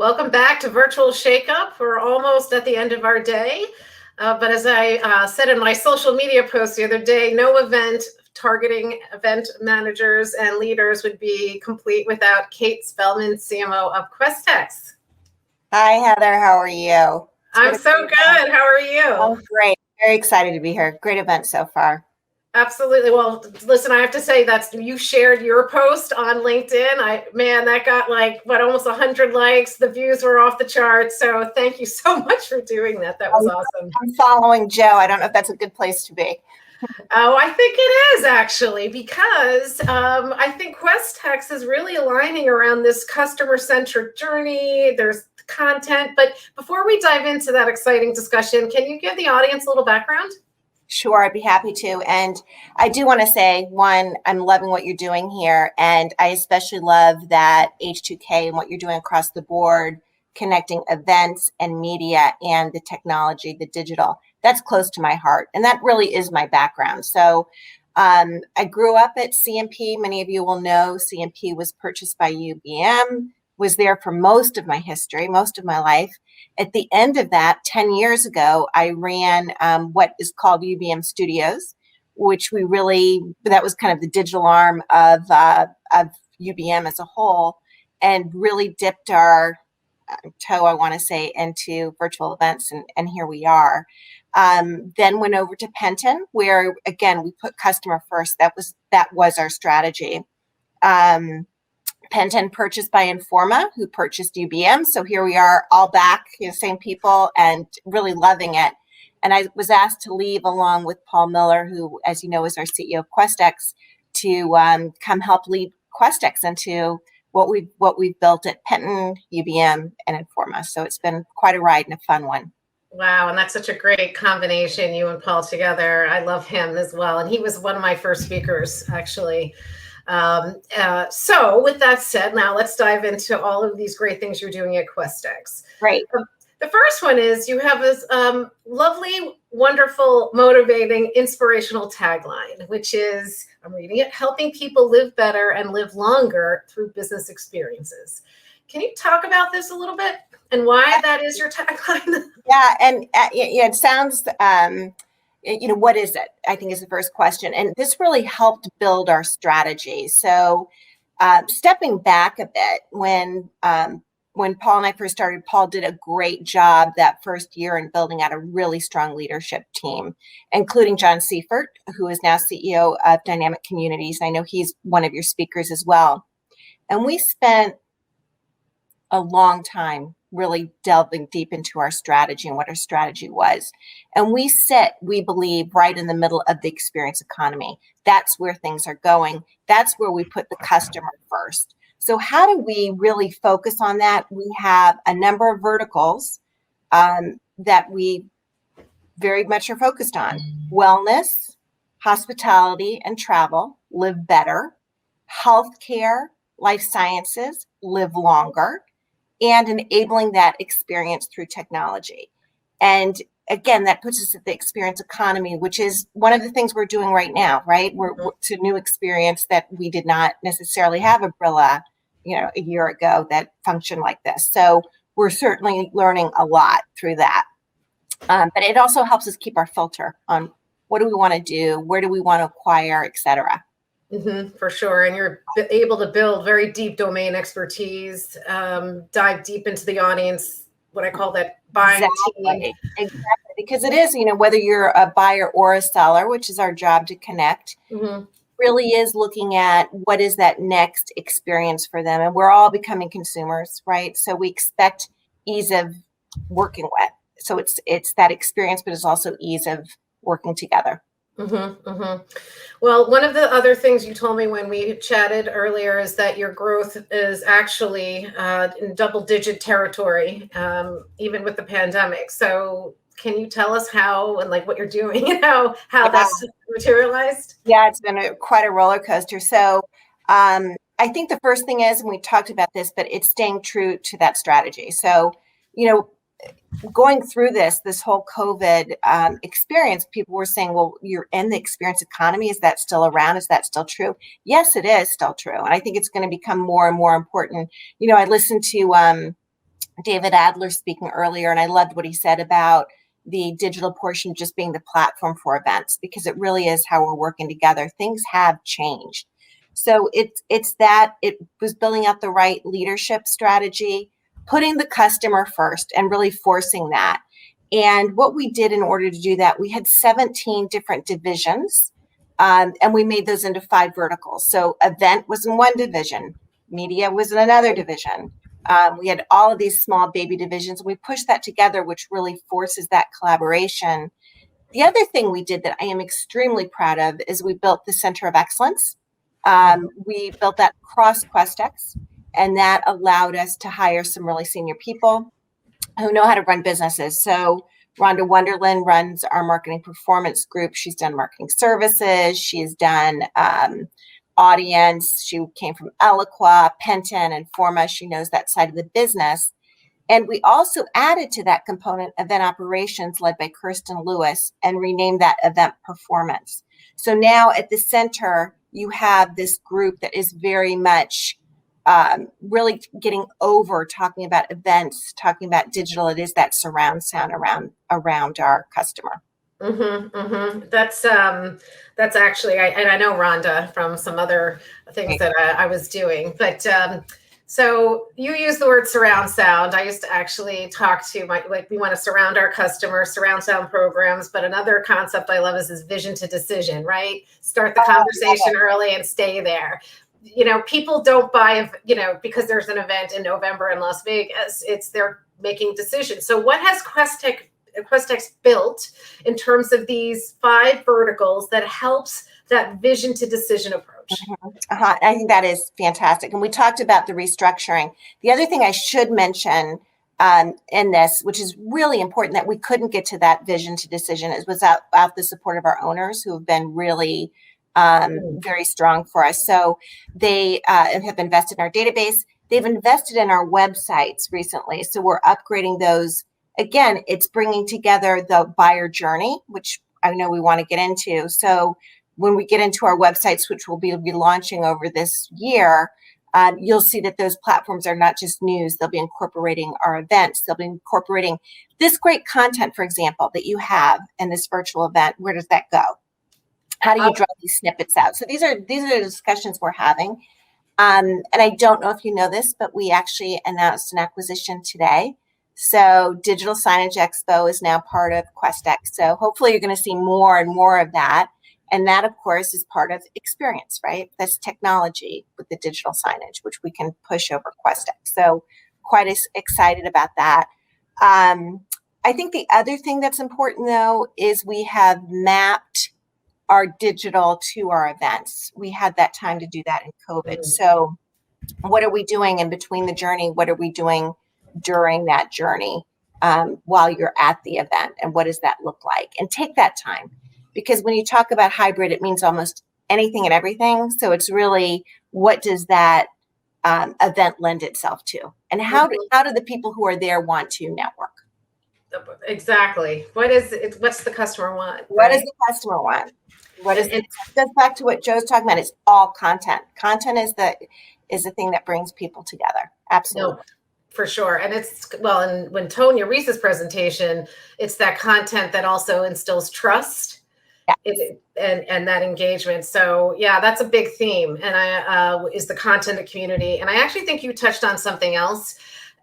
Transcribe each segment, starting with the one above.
Welcome back to Virtual Shakeup. We're almost at the end of our day. But as I said in my social media post the other day, no event targeting event managers and leaders would be complete without Kate Spellman, CMO of Questex. Hi, Heather. How are you? I'm so good. How are you? Oh, great. Very excited to be here. Great event so far. Absolutely. Well, listen, I have to say that you shared your post on LinkedIn. That got almost 100 likes. The views were off the charts. So thank you so much for doing that. That was awesome. I'm following Joe. I don't know if that's a good place to be. Oh, I think it is actually, because I think Questex is really aligning around this customer-centric journey. There's content, but before we dive into that exciting discussion, can you give the audience a little background? Sure, I'd be happy to. And I do want to say, one, I'm loving what you're doing here. And I especially love that H2K and what you're doing across the board, connecting events and media and the technology, the digital. That's close to my heart. And that really is my background. So I grew up at CMP. Many of you will know CMP was purchased by UBM, was there for most of my history, most of my life. At the end of that, 10 years ago, I ran what is called UBM Studios, which that was kind of the digital arm of UBM as a whole, and really dipped our toe, I want to say, into virtual events, and here we are. Then went over to Penton, where again we put customer first. That was our strategy. Penton purchased by Informa, who purchased UBM. So here we are, all back, same people, and really loving it. And I was asked to leave along with Paul Miller, who, as you know, is our CEO of Questex, to come help lead Questex into what we've built at Penton, UBM, and Informa. So it's been quite a ride and a fun one. Wow, and that's such a great combination, you and Paul together. I love him as well, and he was one of my first speakers, actually. So with that said, now let's dive into all of these great things you're doing at Questex. Right. The first one is you have this lovely, wonderful, motivating, inspirational tagline, which is, I'm reading it, helping people live better and live longer through business experiences. Can you talk about this a little bit and why that is your tagline? Yeah, and it sounds, what is it? I think is the first question. And this really helped build our strategy. So stepping back a bit, when Paul and I first started, Paul did a great job that first year in building out a really strong leadership team, including John Seifert, who is now CEO of Dynamic Communities. I know he's one of your speakers as well. And we spent a long time really delving deep into our strategy and what our strategy was. And we believe, right in the middle of the experience economy. That's where things are going. That's where we put the customer first. So how do we really focus on that? We have a number of verticals that we very much are focused on. Wellness, hospitality and travel, live better. Healthcare, life sciences, live longer. And enabling that experience through technology. And again, that puts us at the experience economy, which is one of the things we're doing right now, right? It's a new experience that we did not necessarily have a Brilla, a year ago that functioned like this. So we're certainly learning a lot through that. But it also helps us keep our filter on what do we want to do, where do we want to acquire, et cetera. Mm-hmm, for sure. And you're able to build very deep domain expertise, dive deep into the audience, what I call that buying team. Exactly. Because it is, whether you're a buyer or a seller, which is our job to connect, really is looking at what is that next experience for them. And we're all becoming consumers, right? So we expect ease of working with. So it's that experience, but it's also ease of working together. Well, one of the other things you told me when we chatted earlier is that your growth is actually in double-digit territory, even with the pandemic. So can you tell us how and what you're doing and how that's materialized? Yeah, it's been quite a roller coaster. So I think the first thing is, and we talked about this, but it's staying true to that strategy. So, going through this whole COVID experience, people were saying, well, you're in the experience economy. Is that still around? Is that still true? Yes, it is still true. And I think it's going to become more and more important. I listened to David Adler speaking earlier, and I loved what he said about the digital portion just being the platform for events, because it really is how we're working together. Things have changed. So it's that it was building out the right leadership strategy, putting the customer first and really forcing that. And what we did in order to do that, we had 17 different divisions, and we made those into 5 verticals. So event was in one division, media was in another division. We had all of these small baby divisions. We pushed that together, which really forces that collaboration. The other thing we did that I am extremely proud of is we built the Center of Excellence. We built that across Questex, and that allowed us to hire some really senior people who know how to run businesses. So Rhonda Wonderland runs our marketing performance group. She's done marketing services. She's done audience. She came from Eloqua, Penton, and Forma. She knows that side of the business. And we also added to that component event operations led by Kirsten Lewis and renamed that event performance. So now at the center, you have this group that is very much really getting over talking about events, talking about digital. It is that surround sound around our customer. That's actually, and I know Rhonda from some other things that I was doing, but so you use the word surround sound. I used to actually talk to we want to surround our customers, surround sound programs, but another concept I love is vision to decision, right? Start the conversation early and stay there. People don't buy, because there's an event in November in Las Vegas. They're making decisions. So what has Questex built in terms of these 5 verticals that helps that vision to decision approach? I think that is fantastic. And we talked about the restructuring. The other thing I should mention in this, which is really important, that we couldn't get to that vision to decision, is without the support of our owners, who have been really very strong for us. So they have invested in our database. They've invested in our websites recently. So we're upgrading those. Again, it's bringing together the buyer journey, which I know we want to get into. So when we get into our websites, which we'll be launching over this year, you'll see that those platforms are not just news. They'll be incorporating our events. They'll be incorporating this great content, for example, that you have in this virtual event. Where does that go? How do you draw these snippets out? So these are the discussions we're having. And I don't know if you know this, but we actually announced an acquisition today. So Digital Signage Expo is now part of Questex. So hopefully you're going to see more and more of that. And that, of course, is part of experience, right? That's technology with the digital signage, which we can push over Questex. So quite excited about that. I think the other thing that's important, though, is we have mapped our digital to our events. We had that time to do that in COVID. So what are we doing in between the journey? What are we doing during that journey while you're at the event? And what does that look like? And take that time. Because when you talk about hybrid, it means almost anything and everything. So it's really, what does that event lend itself to? And how do the people who are there want to network? Exactly. What's the customer want? What does the customer want? It goes back to what Joe's talking about. It's all content. Content is the thing that brings people together. Absolutely. No, for sure. And and when Tonya Reese's presentation, it's that content that also instills trust. And that engagement. So yeah, that's a big theme. And is the content of community. And I actually think you touched on something else.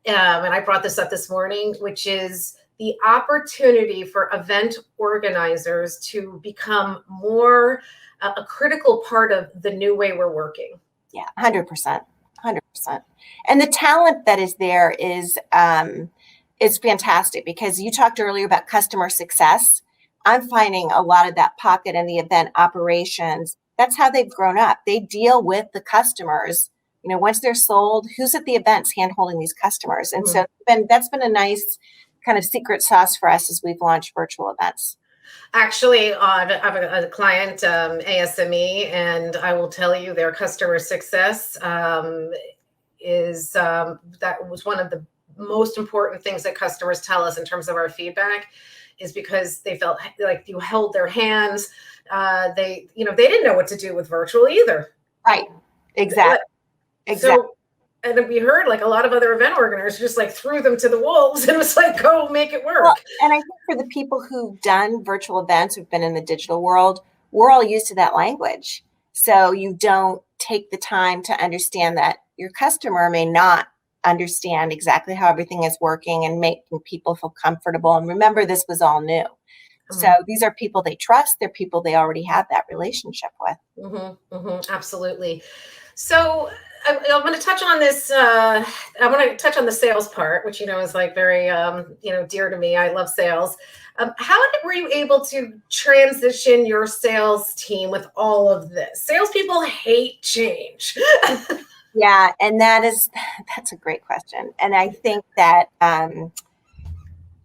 And I brought this up this morning, which is the opportunity for event organizers to become more a critical part of the new way we're working. Yeah, 100%. 100%. And the talent that is there is fantastic, because you talked earlier about customer success. I'm finding a lot of that pocket in the event operations. That's how they've grown up. They deal with the customers. Once they're sold, who's at the events hand-holding these customers? And so that's been a nice kind of secret sauce for us as we've launched virtual events. Actually, I have a client, ASME, and I will tell you their customer success is that was one of the most important things that customers tell us in terms of our feedback, is because they felt like you held their hands. They didn't know what to do with virtual either. Right. Exactly. So and we heard like a lot of other event organizers just like threw them to the wolves and was like, go make it Well, work. and I think for the people who've done virtual events, who've been in the digital world, we're all used to that language. So you don't take the time to understand that your customer may not understand exactly how everything is working and making people feel comfortable. And remember, this was all new. So these are people they trust. They're people they already have that relationship with. Absolutely. So I want to touch on this. I want to touch on the sales part, which, is like very, dear to me. I love sales. How were you able to transition your sales team with all of this? Salespeople hate change. Yeah, and that's a great question. And I think that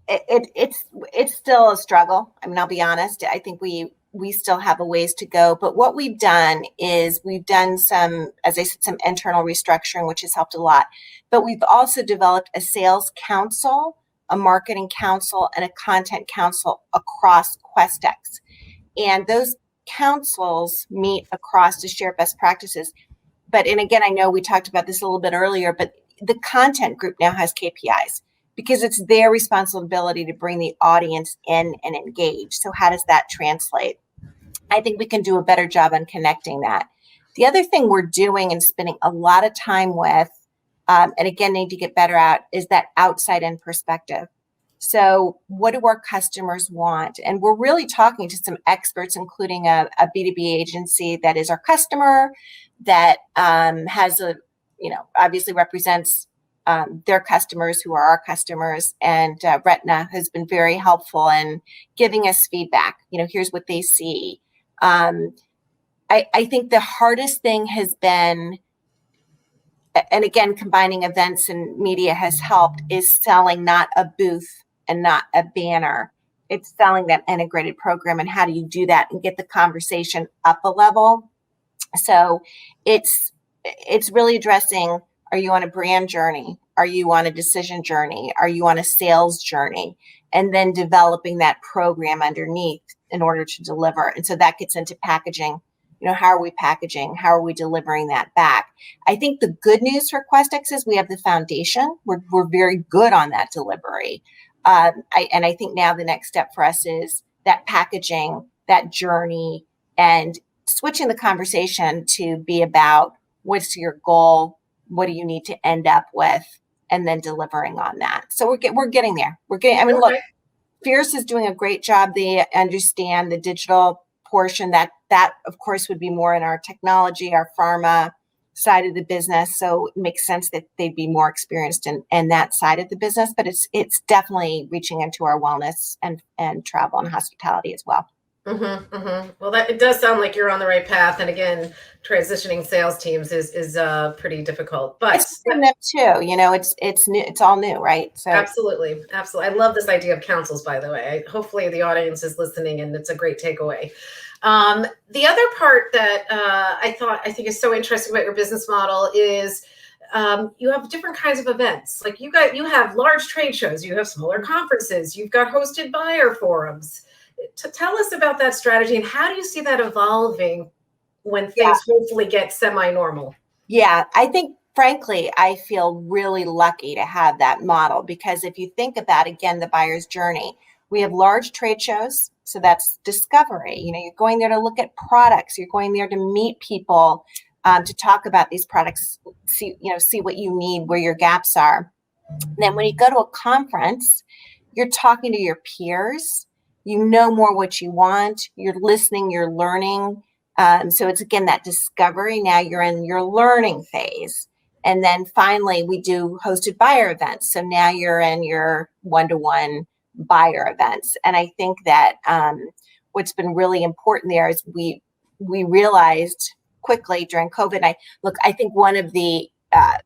it's still a struggle. I mean, I'll be honest. I think we still have a ways to go. But what we've done is we've done some, as I said, some internal restructuring, which has helped a lot. But we've also developed a sales council, a marketing council, and a content council across Questex. And those councils meet across to share best practices. And again, I know we talked about this a little bit earlier, but the content group now has KPIs because it's their responsibility to bring the audience in and engage. So how does that translate? I think we can do a better job on connecting that. The other thing we're doing and spending a lot of time with, and again, need to get better at, is that outside-in perspective. So what do our customers want? And we're really talking to some experts, including a B2B agency that is our customer, that has obviously represents their customers who are our customers. And Retna has been very helpful in giving us feedback. Here's what they see. I think the hardest thing has been, and again, combining events and media has helped, is selling not a booth and not a banner. It's selling that integrated program. And how do you do that and get the conversation up a level? So it's really addressing, are you on a brand journey? Are you on a decision journey? Are you on a sales journey? And then developing that program underneath in order to deliver. And so that gets into packaging. How are we packaging? How are we delivering that back? I think the good news for Questex is we have the foundation. We're very good on that delivery. And I think now the next step for us is that packaging, that journey, and switching the conversation to be about what's your goal, what do you need to end up with, and then delivering on that. So we're getting there. Look, Fierce is doing a great job. They understand the digital portion that of course would be more in our technology, our pharma side of the business. So it makes sense that they'd be more experienced in that side of the business, but it's definitely reaching into our wellness and travel and hospitality as well. Well, it does sound like you're on the right path. And again, transitioning sales teams is pretty difficult, but it's them too. It's new. It's all new, right? So absolutely. I love this idea of councils, by the way. Hopefully the audience is listening and it's a great takeaway. The other part that I think is so interesting about your business model is you have different kinds of events. Like you have large trade shows, you have smaller conferences, you've got hosted buyer forums. To tell us about that strategy and how do you see that evolving when things hopefully get semi-normal? Yeah, I think frankly, I feel really lucky to have that model because if you think about, again, the buyer's journey, we have large trade shows. So that's discovery. You're going there to look at products. You're going there to meet people, to talk about these products, see what you need, where your gaps are. And then when you go to a conference, you're talking to your peers. You know more what you want. You're listening. You're learning. So it's, again, that discovery. Now you're in your learning phase. And then finally, we do hosted buyer events. So now you're in your one-to-one buyer events. And I think that what's been really important there is we realized quickly during COVID. I think one of the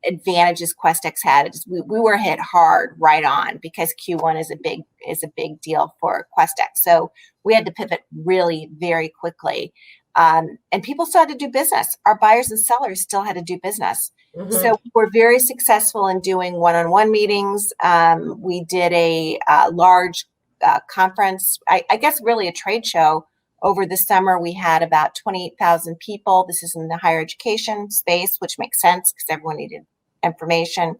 advantages Questex had is we were hit hard right on because Q1 is a big deal for Questex. So we had to pivot really very quickly. And people still had to do business. Our buyers and sellers still had to do business. So we're very successful in doing one-on-one meetings. We did a large conference, I guess really a trade show over the summer. We had about 28,000 people. This is in the higher education space, which makes sense because everyone needed information.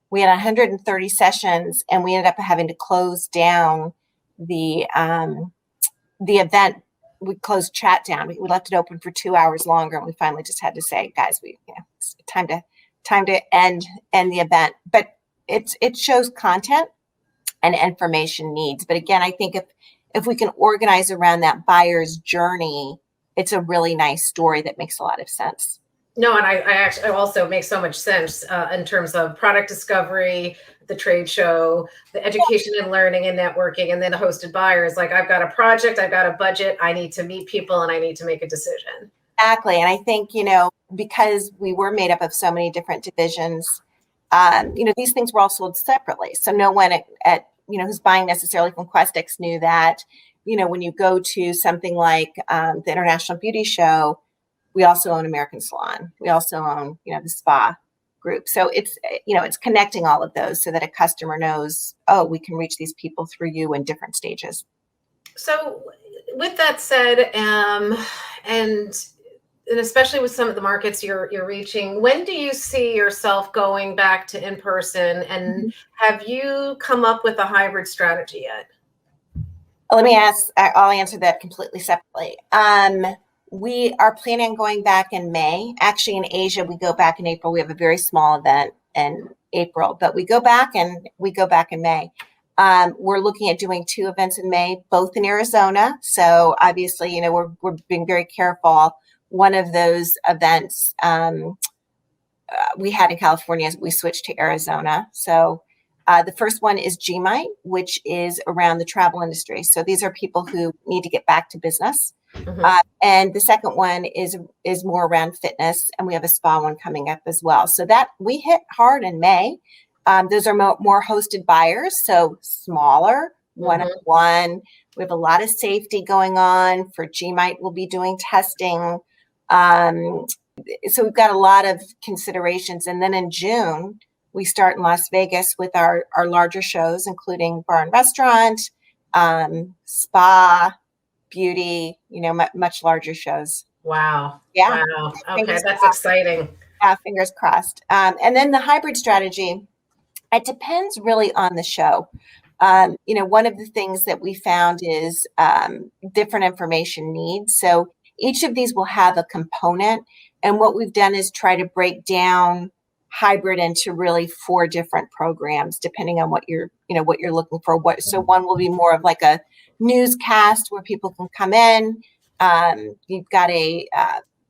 We had 130 sessions, and we ended up having to close down the event. We closed chat down. We left it open for 2 hours longer, and we finally just had to say, guys, it's time to end the event. But it shows content and information needs. But again, I think if we can organize around that buyer's journey, it's a really nice story that makes a lot of sense. No, and I actually also make so much sense in terms of product discovery, the trade show, the education and learning and networking, and then the hosted buyers. Like, I've got a project, I've got a budget, I need to meet people, and I need to make a decision. Exactly. And I think, because we were made up of so many different divisions, these things were all sold separately. So no one at who's buying necessarily from Questix knew that, when you go to something like the International Beauty Show, we also own American Salon. We also own, the spa group. So it's connecting all of those so that a customer knows, oh, we can reach these people through you in different stages. So with that said, and especially with some of the markets you're reaching, when do you see yourself going back to in-person, and have you come up with a hybrid strategy yet? I'll answer that completely separately. We are planning on going back in May. Actually, in Asia, we go back in April. We have a very small event in April, but we go back in May. We're looking at doing 2 events in May, both in Arizona. So obviously, we're being very careful. One of those events we had in California, we switched to Arizona. So the first one is GMITE, which is around the travel industry. So these are people who need to get back to business. And the second one is more around fitness, and we have a spa one coming up as well. So that we hit hard in May. Those are more hosted buyers, so smaller, one-on-one. We have a lot of safety going on. For GMITE, we'll be doing testing. So we've got a lot of considerations. And then in June, we start in Las Vegas with our larger shows, including bar and restaurant, spa, beauty, much larger shows. Wow. Yeah. Wow. Okay, that's exciting. Yeah, fingers crossed. And then the hybrid strategy, it depends really on the show. One of the things that we found is different information needs. So each of these will have a component. And what we've done is try to break down hybrid into really 4 different programs, depending on what you're looking for. So one will be more of like a newscast where people can come in. You've got a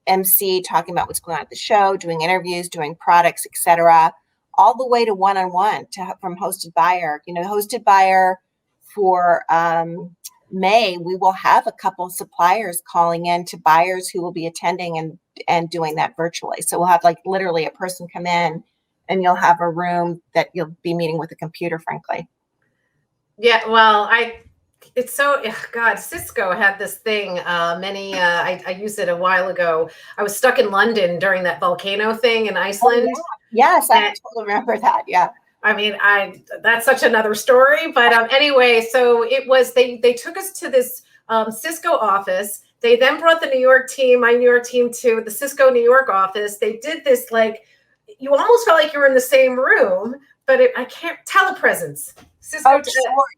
MC talking about what's going on at the show, doing interviews, doing products, etc., all the way to one-on-one from hosted buyer. Hosted buyer for May, we will have a couple of suppliers calling in to buyers who will be attending and doing that virtually. So we'll have like literally a person come in, and you'll have a room that you'll be meeting with a computer, frankly. Yeah, well, it's so, God, Cisco had this thing, I used it a while ago. I was stuck in London during that volcano thing in Iceland. Oh, yeah. Yes, I totally remember that. Yeah. I mean, that's such another story. But anyway, so it was, they took us to this Cisco office. They then brought my New York team to the Cisco New York office. They did this, like, you almost felt like you were in the same room, but I can't, telepresence. Cisco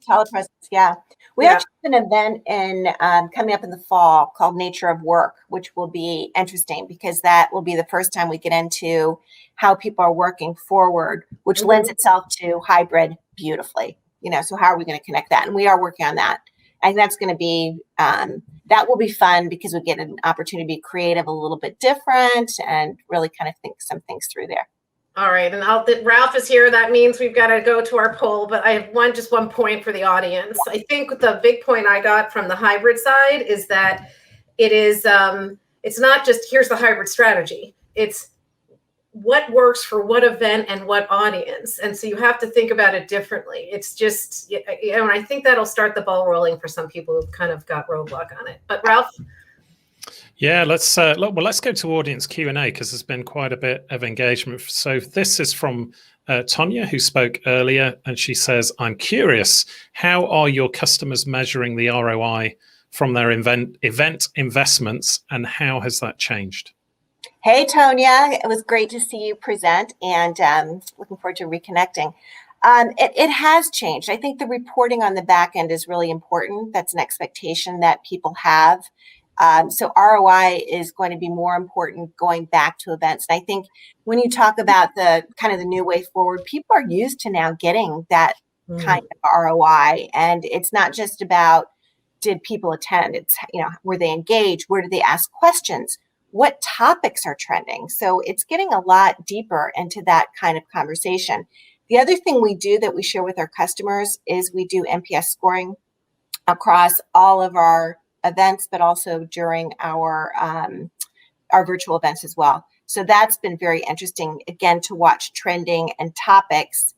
telepresence, yeah. We actually have an event coming up in the fall called Nature of Work, which will be interesting because that will be the first time we get into how people are working forward, which lends itself to hybrid beautifully. So how are we going to connect that? And we are working on that. I think that's going to be, that will be fun because we get an opportunity to be creative, a little bit different, and really kind of think some things through there. All right, and Ralph is here. That means we've got to go to our poll, but I have just one point for the audience. I think the big point I got from the hybrid side is that it is, it's not just here's the hybrid strategy. It's what works for what event and what audience. And so you have to think about it differently. It's just, and I think that'll start the ball rolling for some people who've kind of got roadblock on it. But Ralph? Yeah, let's go to audience Q&A because there's been quite a bit of engagement. So this is from Tonya, who spoke earlier, and she says, I'm curious, how are your customers measuring the ROI from their event investments, and how has that changed? Hey, Tonya. It was great to see you present, and looking forward to reconnecting. It has changed. I think the reporting on the back end is really important. That's an expectation that people have. So ROI is going to be more important going back to events. And I think when you talk about the kind of the new way forward, people are used to now getting that kind of ROI. And it's not just about, did people attend? It's, were they engaged? Where did they ask questions? What topics are trending? So it's getting a lot deeper into that kind of conversation. The other thing we do that we share with our customers is we do NPS scoring across all of our events, but also during our virtual events as well. So that's been very interesting, again, to watch trending and topics.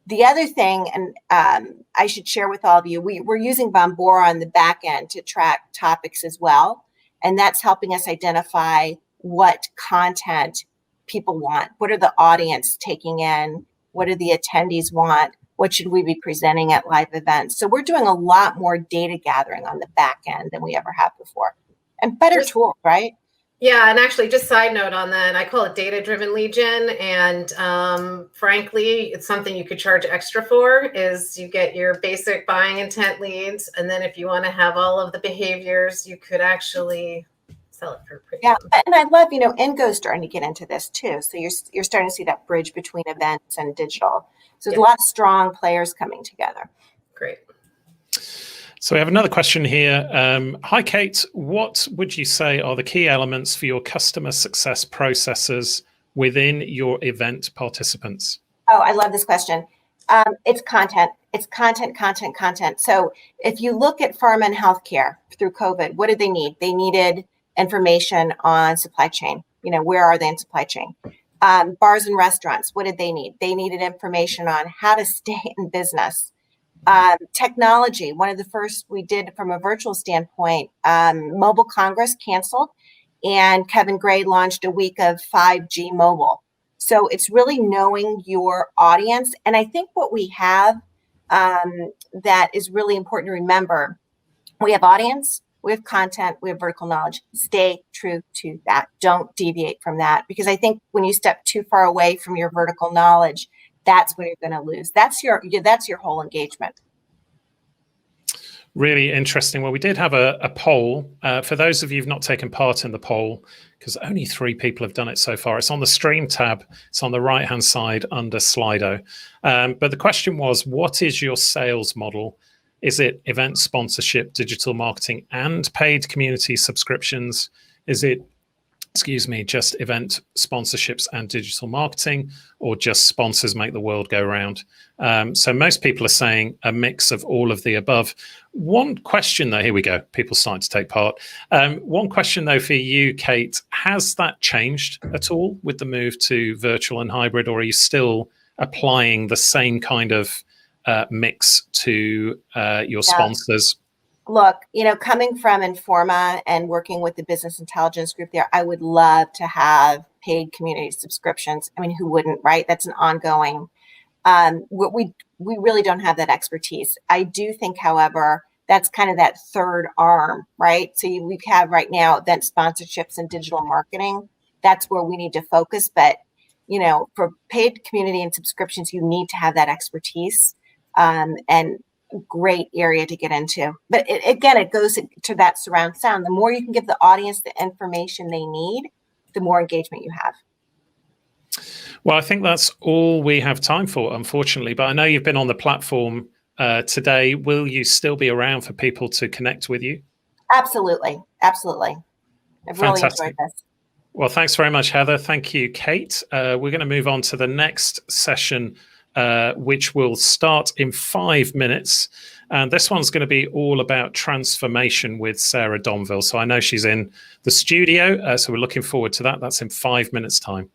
The other thing, and I should share with all of you, we're using Bombora on the back end to track topics as well. And that's helping us identify what content people want. What are the audience taking in? What do the attendees want? What should we be presenting at live events? So we're doing a lot more data gathering on the back end than we ever have before. And better tools, right? Yeah, and actually, just side note on that, I call it data-driven lead gen. And frankly, it's something you could charge extra for, is you get your basic buying intent leads. And then if you want to have all of the behaviors, you could actually sell it for pretty. Yeah, and I love, Ingo's starting to get into this too. So you're starting to see that bridge between events and digital. So there's a lot of strong players coming together. Great. So we have another question here. Hi, Kate. What would you say are the key elements for your customer success processes within your event participants? Oh, I love this question. It's content. It's content. So if you look at pharma and healthcare through COVID, what did they need? They needed information on supply chain. Where are they in supply chain? Bars and restaurants, what did they need? They needed information on how to stay in business. Technology, one of the first we did from a virtual standpoint, Mobile Congress canceled, and Kevin Gray launched a week of 5G mobile. So it's really knowing your audience. And I think what we have that is really important to remember, we have audience, we have content, we have vertical knowledge. Stay true to that. Don't deviate from that, because I think when you step too far away from your vertical knowledge, that's when you're going to lose. That's your whole engagement. Really interesting. Well, we did have a poll. For those of you who've not taken part in the poll, because only 3 people have done it so far, it's on the stream tab. It's on the right-hand side under Slido. But the question was, what is your sales model? Is it event sponsorship, digital marketing, and paid community subscriptions? Is it, just event sponsorships and digital marketing, or just sponsors make the world go round? So most people are saying a mix of all of the above. One question though, here we go, people starting to take part. One question though for you, Kate, has that changed at all with the move to virtual and hybrid, or are you still applying the same kind of mix to your sponsors? Look, coming from Informa and working with the business intelligence group there, I would love to have paid community subscriptions. I mean, who wouldn't, right? That's an ongoing. We really don't have that expertise. I do think, however, that's kind of that third arm, right? So we have right now event sponsorships and digital marketing. That's where we need to focus. But, for paid community and subscriptions, you need to have that expertise. And great area to get into. But it goes to that surround sound. The more you can give the audience the information they need, the more engagement you have. Well, I think that's all we have time for, unfortunately. But I know you've been on the platform today. Will you still be around for people to connect with you? Absolutely. I've really enjoyed this. Well, thanks very much, Heather. Thank you, Kate. We're going to move on to the next session, which will start in 5 minutes. And this one's going to be all about transformation with Sarah Donville. So I know she's in the studio, so we're looking forward to that. That's in 5 minutes' time.